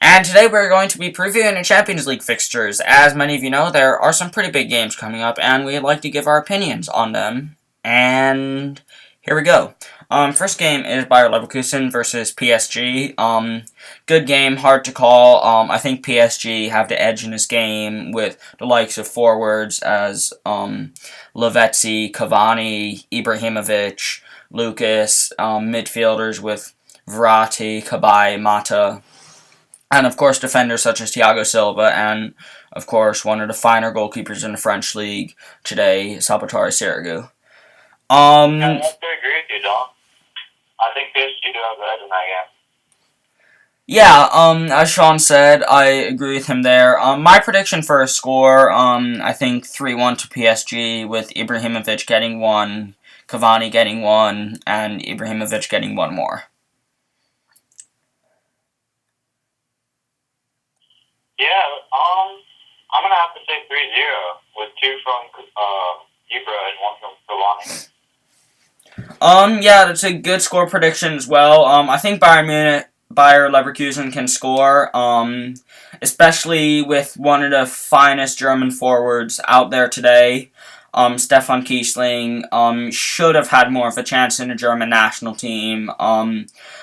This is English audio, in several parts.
And today we're going to be previewing the Champions League fixtures. As many of you know, there are some pretty big games coming up, and we'd like to give our opinions on them. And here we go. First game is Bayer Leverkusen versus PSG. Good game, hard to call. I think PSG have the edge in this game with the likes of forwards as Lavezzi, Cavani, Ibrahimovic, Lucas, midfielders with Verratti, Cabaye, Mata. And of course, defenders such as Thiago Silva, and of course, one of the finer goalkeepers in the French league today, Salvatore Sirigu. Yeah, I have to agree with you, Don. I think PSG do have the edge in that game. As Sean said, I agree with him there. My prediction for a score, I think 3-1 to PSG, with Ibrahimovic getting one, Cavani getting one, and Ibrahimovic getting one more. Yeah, I'm gonna have to say 3-0 with two from Ibra and one from Cavani. That's a good score prediction as well. I think Bayer Leverkusen can score, especially with one of the finest German forwards out there today. Stefan Kiesling should have had more of a chance in the German national team.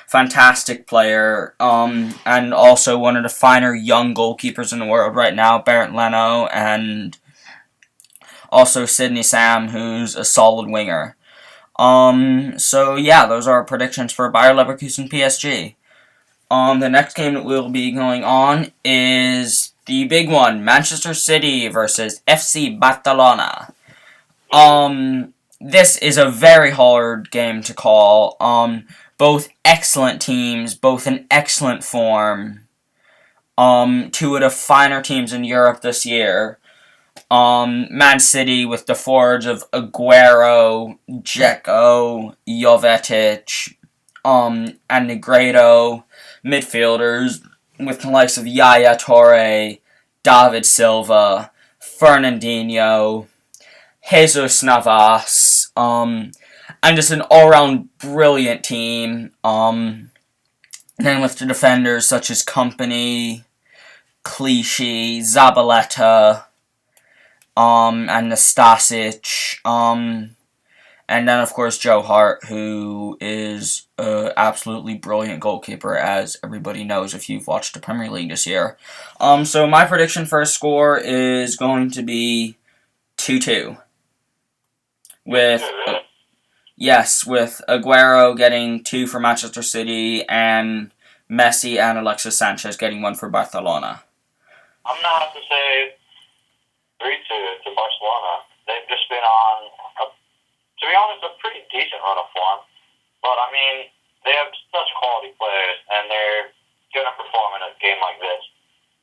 Fantastic player, and also one of the finer young goalkeepers in the world right now, Bernd Leno, and also Sidney Sam, who's a solid winger. Those are our predictions for Bayer Leverkusen PSG. The next game that we'll be going on is the big one, Manchester City versus FC Barcelona. This is a very hard game to call. Both excellent teams, both in excellent form. Two of the finer teams in Europe this year. Man City with the forwards of Aguero, Dzeko, Jovetic, and Negredo. Midfielders with the likes of Yaya Toure, David Silva, Fernandinho, Jesus Navas, and just an all-round brilliant team. Then with the defenders such as Company, Clichy, Zabaleta, and Nastasic, and then of course Joe Hart, who is an absolutely brilliant goalkeeper, as everybody knows if you've watched the Premier League this year. So my prediction for a score is going to be 2-2. With Aguero getting 2 for Manchester City, and Messi and Alexis Sanchez getting 1 for Barcelona. I'm gonna have to say 3-2 to Barcelona. They've just been on, to be honest, a pretty decent run of form. But I mean, they have such quality players, and they're gonna perform in a game like this.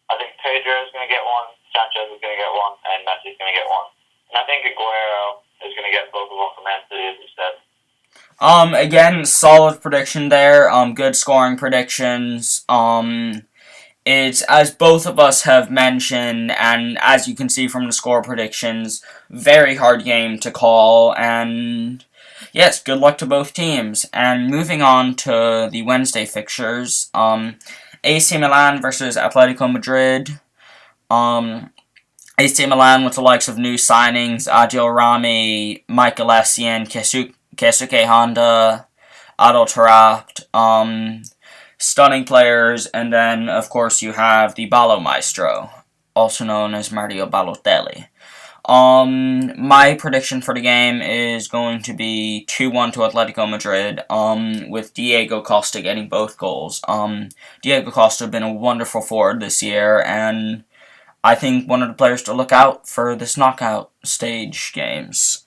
I think Pedro is gonna get one, Sanchez is gonna get one, and Messi is gonna get one. And I think Aguero is going to get both of them from Man City, as you said. Again, solid prediction there. Good scoring predictions. It's, as both of us have mentioned, and as you can see from the score predictions, very hard game to call, and yes, good luck to both teams. And moving on to the Wednesday fixtures, AC Milan versus Atletico Madrid. AC Milan with the likes of new signings, Adil Rami, Michael Essien, Keisuke Honda, Adel Tarabt, stunning players, and then, of course, you have the Ballo Maestro, also known as Mario Balotelli. My prediction for the game is going to be 2-1 to Atletico Madrid, with Diego Costa getting both goals. Diego Costa has been a wonderful forward this year, and I think one of the players to look out for this knockout stage games.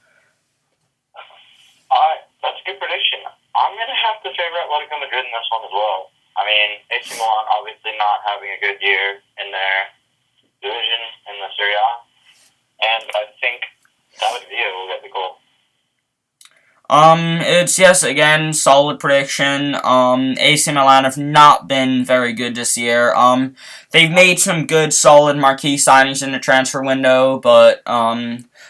Alright, that's a good prediction. I'm going to have to favor Atletico Madrid in this one as well. I mean, AC Milan obviously not having a good year in their division in the Serie A, and I think David Villa will get the goal. It's, yes, again, solid prediction. AC Milan have not been very good this year. They've made some good, solid marquee signings in the transfer window, but,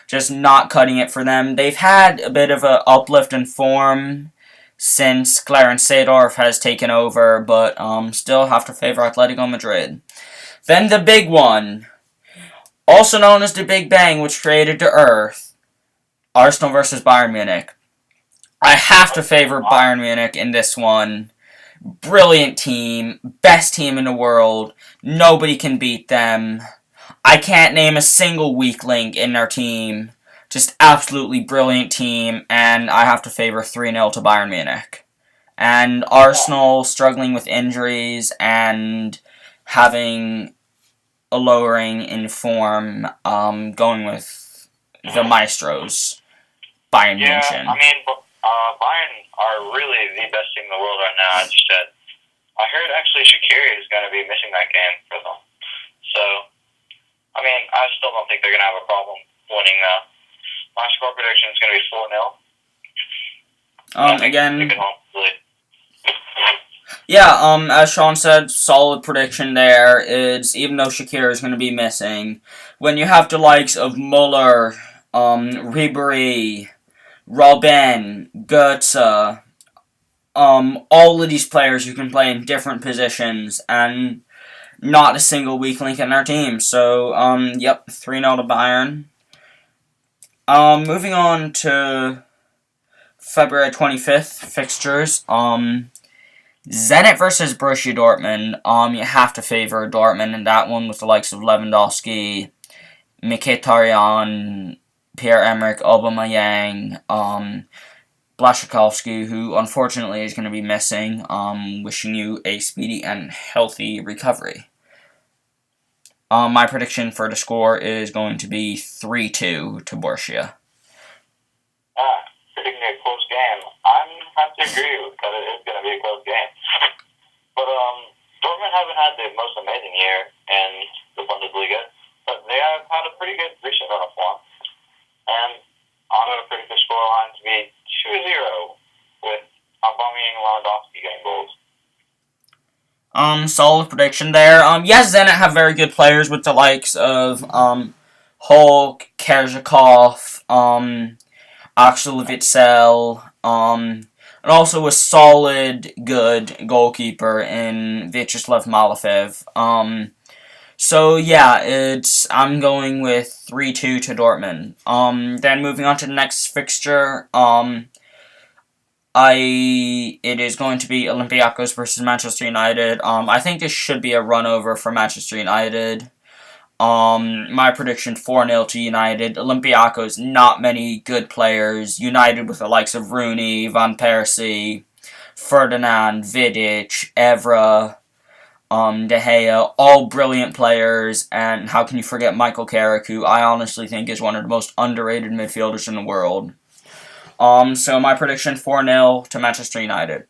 just not cutting it for them. They've had a bit of an uplift in form since Clarence Seedorf has taken over, but still have to favor Atletico Madrid. Then the big one, also known as the Big Bang, which created the Earth, Arsenal versus Bayern Munich. I have to favor Bayern Munich in this one. Brilliant team, best team in the world, nobody can beat them. I can't name a single weak link in their team. Just absolutely brilliant team, and I have to favor 3-0 to Bayern Munich. And Arsenal struggling with injuries and having a lowering in form, going with the Maestros, Bayern Yeah, München. I mean, Bayern are really the best team in the world right now. As you said, I heard actually Shaqiri is going to be missing that game for them. So, I mean, I still don't think they're going to have a problem winning. My score prediction is going to be 4-0. Again, yeah, as Sean said, solid prediction there. It's, even though Shaqiri is going to be missing, when you have the likes of Muller, Ribéry, Robben, Goetze, all of these players who can play in different positions, and not a single weak link in our team. So, yep, 3-0 to Bayern. Moving on to February 25th fixtures. Zenit versus Borussia Dortmund. You have to favor Dortmund in that one with the likes of Lewandowski, Mkhitaryan, Pierre-Emerick Aubameyang, Blaszczykowski, who unfortunately is going to be missing. Wishing you a speedy and healthy recovery. My prediction for the score is going to be 3-2 to Borussia. Predicting a close game. I'm have to agree with that it is going to be a close game. But Dortmund haven't had the most amazing year in the Bundesliga, but they have had a pretty good recent run of form. And I'm going to predict the scoreline to be 2-0 with Aubameyang and Lewandowski getting goals. Solid prediction there. Yes, Zenit have very good players with the likes of Hulk, Kerzhakov, Axel Witsel, and also a solid, good goalkeeper in Vyacheslav Malafev. So yeah, I'm going with 3-2 to Dortmund. Then moving on to the next fixture, it is going to be Olympiacos versus Manchester United. I think this should be a run over for Manchester United. My prediction 4-0 to United. Olympiacos, not many good players. United with the likes of Rooney, Van Persie, Ferdinand, Vidic, Evra, De Gea, all brilliant players, and how can you forget Michael Carrick, who I honestly think is one of the most underrated midfielders in the world. So my prediction 4-0 to Manchester United.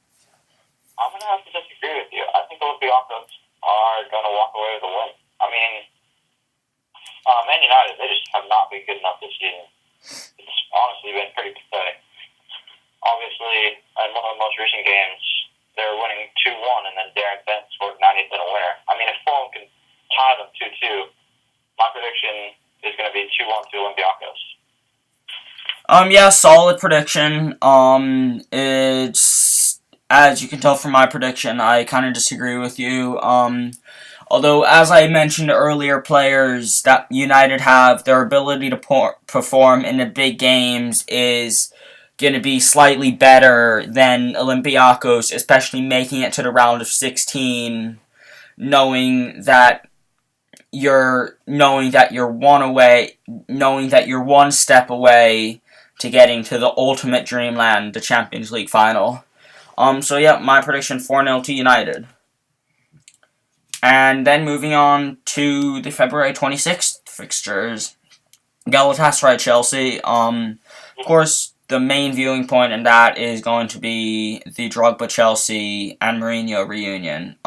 I'm going to have to disagree with you. I think Olympiacos are going to walk away with a win. I mean, Man United, they just have not been good enough this season. It's honestly been pretty pathetic. Obviously, in one of the most recent games, they were winning 2-1, and then Darren Bent scored 90th minute winner. I mean, if Fulham can tie them 2-2, my prediction is going to be 2-1 to Olympiacos. Yeah, solid prediction. It's, as you can tell from my prediction, I kind of disagree with you. Although, as I mentioned earlier, players that United have, their ability to perform in the big games is going to be slightly better than Olympiacos, especially making it to the round of 16, knowing that you're one step away to getting to the ultimate dreamland, the Champions League final. So yeah, my prediction 4-0 to United. And then moving on to the February 26th fixtures, Galatasaray-Chelsea. Of course, the main viewing point in that is going to be the Drogba-Chelsea and Mourinho reunion.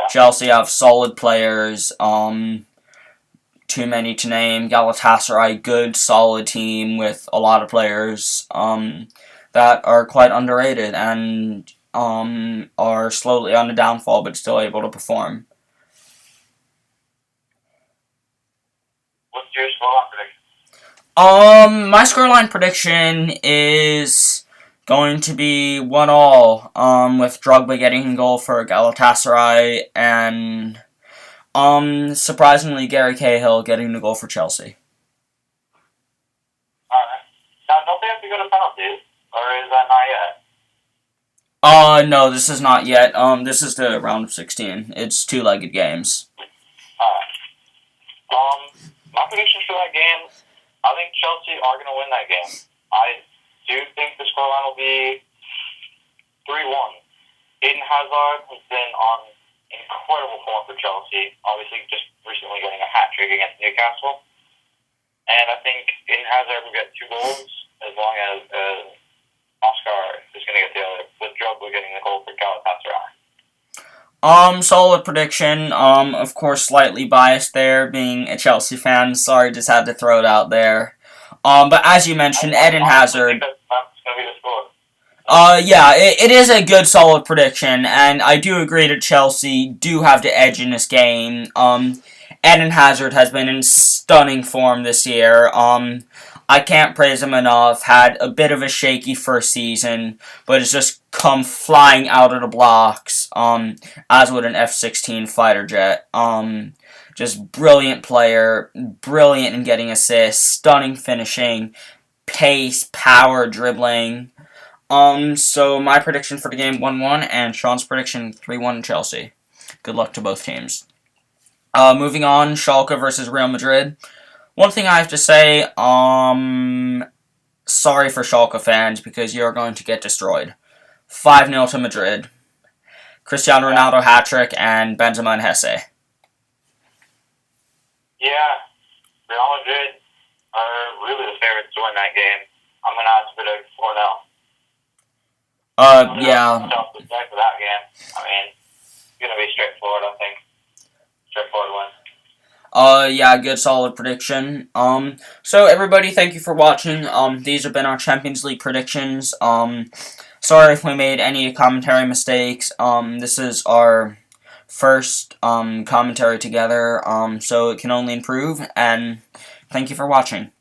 Chelsea have solid players, too many to name. Galatasaray, good, solid team with a lot of players that are quite underrated and are slowly on the downfall but still able to perform. What's your scoreline prediction? My scoreline prediction is going to be 1-1, with Drogba getting a goal for Galatasaray, and, surprisingly, Gary Cahill getting the goal for Chelsea. Alright. Now, don't they have to go to penalties? Or is that not yet? No, this is not yet. This is the round of 16. It's two-legged games. Alright. My predictions for that game, I think Chelsea are going to win that game. I do think the scoreline will be 3-1. Eden Hazard has been on incredible form for Chelsea, obviously just recently getting a hat-trick against Newcastle. And I think Eden Hazard will get 2 goals as long as Oscar is going to get the other, with Drogba getting the goal for Galatasaray. Solid prediction. Of course, slightly biased there, being a Chelsea fan. Sorry, just had to throw it out there. But as you mentioned, Eden Hazard. That's going to be the score. Yeah, it is a good, solid prediction, and I do agree that Chelsea do have the edge in this game. Eden Hazard has been in stunning form this year. I can't praise him enough. Had a bit of a shaky first season, but has just come flying out of the blocks, as would an F-16 fighter jet. Just brilliant player, brilliant in getting assists, stunning finishing, pace, power, dribbling. So my prediction for the game 1-1, and Sean's prediction 3-1 Chelsea. Good luck to both teams. Moving on, Schalke versus Real Madrid. One thing I have to say, sorry for Schalke fans, because you're going to get destroyed. 5-0 to Madrid. Cristiano Ronaldo hat-trick, and Benzema and Hesse. Yeah, Real Madrid are really the favorites to win that game. I'm going to have to predict 4-0. Yeah. For that game. I mean, it's going to be straightforward, I think. Straightforward win. Yeah, good solid prediction. So everybody, thank you for watching. These have been our Champions League predictions. Sorry if we made any commentary mistakes. This is our first, commentary together, so it can only improve, and thank you for watching.